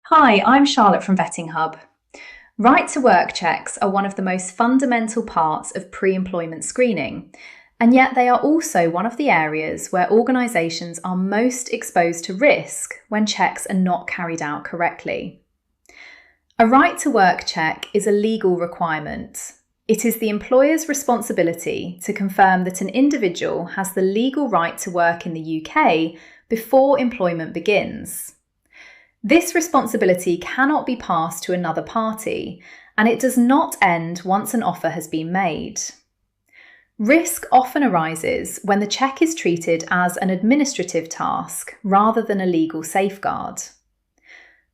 Hi, I'm Charlotte from Vetting Hub. Right to work checks are one of the most fundamental parts of pre-employment screening, and yet they are also one of the areas where organisations are most exposed to risk when checks are not carried out correctly. A right to work check is a legal requirement. It is the employer's responsibility to confirm that an individual has the legal right to work in the UK before employment begins. This responsibility cannot be passed to another party, and it does not end once an offer has been made. Risk often arises when the check is treated as an administrative task rather than a legal safeguard.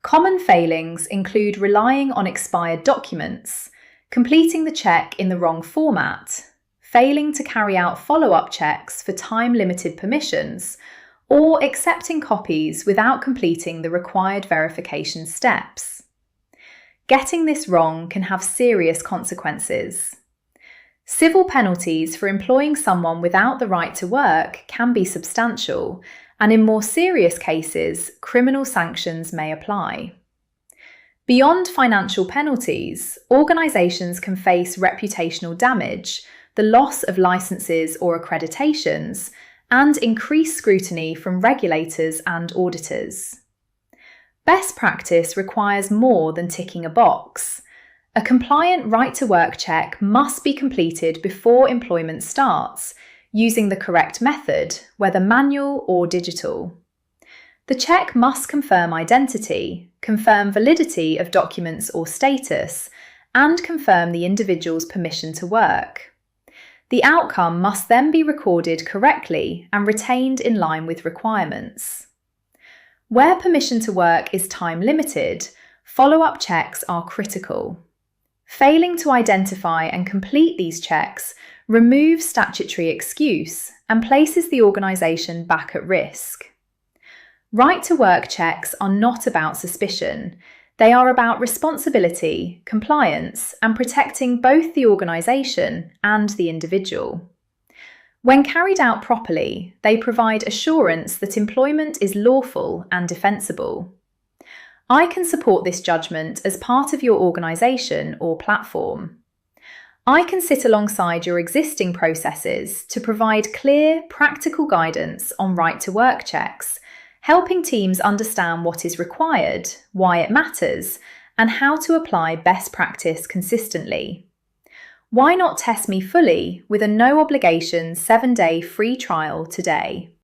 Common failings include relying on expired documents, completing the check in the wrong format, failing to carry out follow-up checks for time-limited permissions, or accepting copies without completing the required verification steps. Getting this wrong can have serious consequences. Civil penalties for employing someone without the right to work can be substantial, and in more serious cases, criminal sanctions may apply. Beyond financial penalties, organisations can face reputational damage, the loss of licences or accreditations, and increased scrutiny from regulators and auditors. Best practice requires more than ticking a box. A compliant right-to-work check must be completed before employment starts, using the correct method, whether manual or digital. The check must confirm identity, confirm validity of documents or status, and confirm the individual's permission to work. The outcome must then be recorded correctly and retained in line with requirements. Where permission to work is time-limited, follow-up checks are critical. Failing to identify and complete these checks removes statutory excuse and places the organisation back at risk. Right-to-work checks are not about suspicion. They are about responsibility, compliance, and protecting both the organisation and the individual. When carried out properly, they provide assurance that employment is lawful and defensible. I can support this judgment as part of your organisation or platform. I can sit alongside your existing processes to provide clear, practical guidance on right-to-work checks, helping teams understand what is required, why it matters, and how to apply best practice consistently. Why not test me fully with a no-obligation 7-day free trial today?